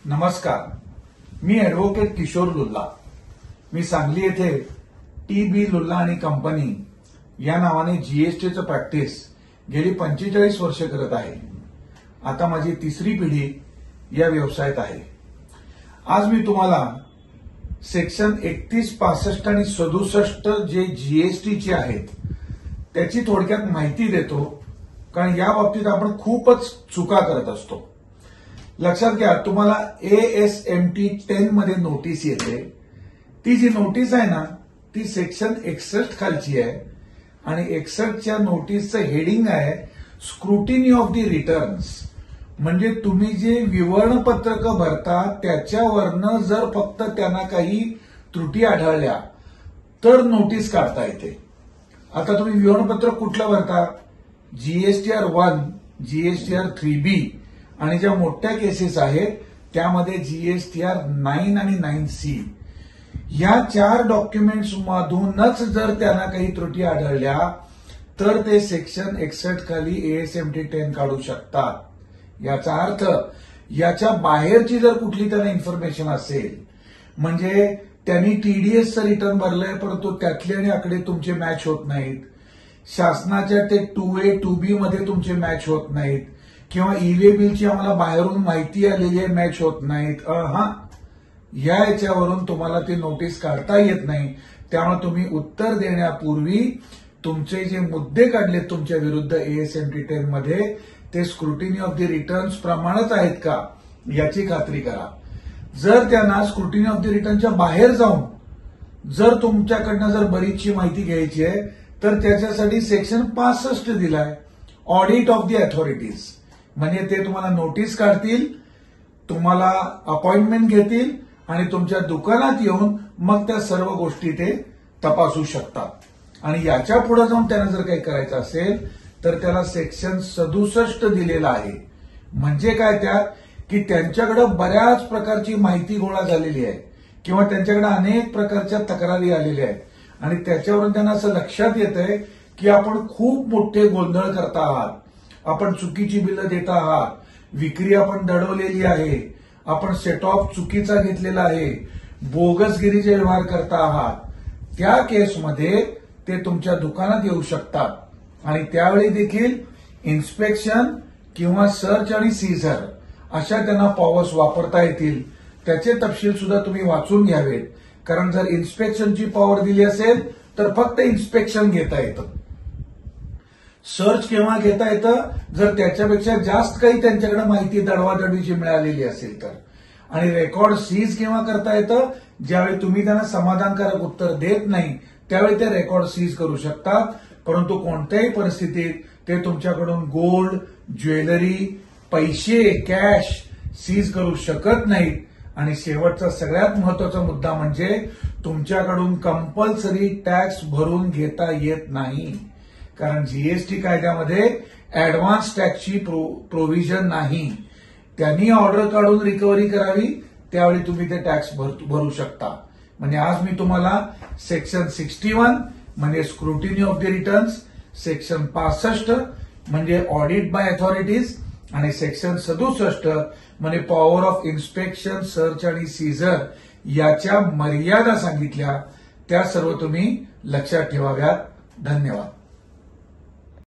नमस्कार, मी ॲडव्होकेट किशोर लुल्ला. मी सांगली येथे टी.बी. लुल्ला आणि कंपनी या नावाने जीएसटीचं प्रॅक्टिस गेली 45 वर्षे करत आहे. आता माझी तिसरी पिढी या व्यवसायात आहे. आज मी तुम्हाला सेक्शन 31, 65 आणि 67 जे जीएसटीचे आहेत त्याची थोडक्यात माहिती देतो, कारण या बाबतीत आपण खूपच चुका करत असतो. लक्षात घ्या, तुम्हाला ASMT 10 मध्ये नोटीस येते. ती जी नोटीस आहे ना, ती सेक्शन 61 खालची आहे आणि 61च्या नोटीसचं हेडिंग आहे स्क्रुटिनी ऑफ द रिटर्न्स. म्हणजे तुम्ही जे विवरणपत्रक भरता त्याच्यावरनं जर फक्त त्यांना काही त्रुटी आढळल्या तर नोटीस काढता येते. आता तुम्ही विवरणपत्र कुठलं भरता? GSTR 1, GSTR 3B आणि ज्या मोठ्या केसेस आहेत त्यामध्ये GSTR 9 आणि 9C. या 4 डॉक्युमेंट्स मधूनच जर त्यांना काही त्रुटी आढळल्या तर ते सेक्शन 61 खाली ASMT 10 काढू शकतात. याचा अर्थ याच्या बाहेरची जर कुठली त्यांना इन्फॉर्मेशन असेल, म्हणजे त्यांनी TDSचं रिटर्न भरलंय परंतु त्यातले आणि आकडे तुमचे मॅच होत नाहीत, शासनाच्या ते 2A 2B मध्ये तुमचे मॅच होत नाहीत, किंवा ई-वे बिलची आम्हाला बाहेरून माहिती आलेली आहे मॅच होत नाहीत, या याच्यावरून तुम्हाला ती नोटीस काढता येत नाही. त्यामुळे तुम्ही उत्तर देण्यापूर्वी तुमचे जे मुद्दे काढले तुमच्या विरुद्ध ASMT 10 मध्ये ते स्क्रुटिनी ऑफ द रिटर्न्स प्रमाणेच आहेत का याची खात्री करा. जर त्यांना स्क्रुटिनी ऑफ द रिटर्नच्या बाहेर जाऊन जर तुमच्याकडनं जर बरीचशी माहिती घ्यायची आहे तर त्याच्यासाठी सेक्शन 65 दिलाय, ऑडिट ऑफ द अथॉरिटीज. म्हणजे ते तुम्हाला नोटीस काढतील, तुम्हाला अपॉइंटमेंट घेतील आणि तुमच्या दुकानात येऊन मग त्या सर्व गोष्टी ते तपासू शकतात. आणि याच्या पुढे जाऊन त्यांना जर काही करायचं असेल तर त्याला सेक्शन 67 दिलेला आहे. म्हणजे काय त्यात की त्यांच्याकडे बऱ्याच प्रकारची माहिती गोळा झालेली आहे किंवा त्यांच्याकडे अनेक प्रकारच्या तक्रारी आलेल्या आहेत आणि त्याच्यावरून त्यांना असं लक्षात येतंय की आपण खूप मोठे गोंधळ करता आहात, आपण चुकीची बिलं देता आहात, विक्री आपण दडवलेली आहे, आपण सेट ऑफ चुकीचा घेतलेला आहे, बोगसगिरीचे व्यवहार करता आहात. त्या केसमध्ये ते तुमच्या दुकानात येऊ शकतात आणि त्यावेळी देखील इन्स्पेक्शन किंवा सर्च आणि सीझर अशा त्यांना पॉवर्स वापरता येतील. त्याचे तपशील सुद्धा तुम्ही वाचून घ्यावेत, कारण जर इन्स्पेक्शनची पॉवर दिली असेल तर फक्त इन्स्पेक्शन घेता येतं. सर्च केव्हा घेता येतं? जर त्याच्यापेक्षा जास्त काही त्यांच्याकडे माहिती दडवादडवीची मिळालेली असेल तर. आणि रेकॉर्ड सीज केव्हा करता येतं? ज्यावेळी तुम्ही त्यांना समाधानकारक उत्तर देत नाही त्यावेळी ते रेकॉर्ड सीज करू शकतात. परंतु कोणत्याही परिस्थितीत ते तुमच्याकडून गोल्ड, ज्वेलरी, पैसे, कॅश सीज करू शकत नाहीत. आणि शेवटचा सगळ्यात महत्वाचा मुद्दा म्हणजे तुमच्याकडून कंपल्सरी टॅक्स भरून घेता येत नाही, कारण जीएसटी कायद्यामध्ये ऍडव्हान्स टॅक्सची प्रोव्हिजन नाही. त्यांनी ऑर्डर काढून रिकव्हरी करावी त्यावेळी तुम्ही ते टॅक्स भरू शकता. म्हणजे आज मी तुम्हाला सेक्शन 61 म्हणजे scrutiny of the returns, section 65 म्हणजे ऑडिट बाय अथॉरिटीज आणि सेक्शन 67 म्हणजे पॉवर ऑफ इन्स्पेक्शन, सर्च आणि सीझर याच्या मर्यादा सांगितल्या. त्या सर्व तुम्ही लक्षात ठेवाव्यात. धन्यवाद.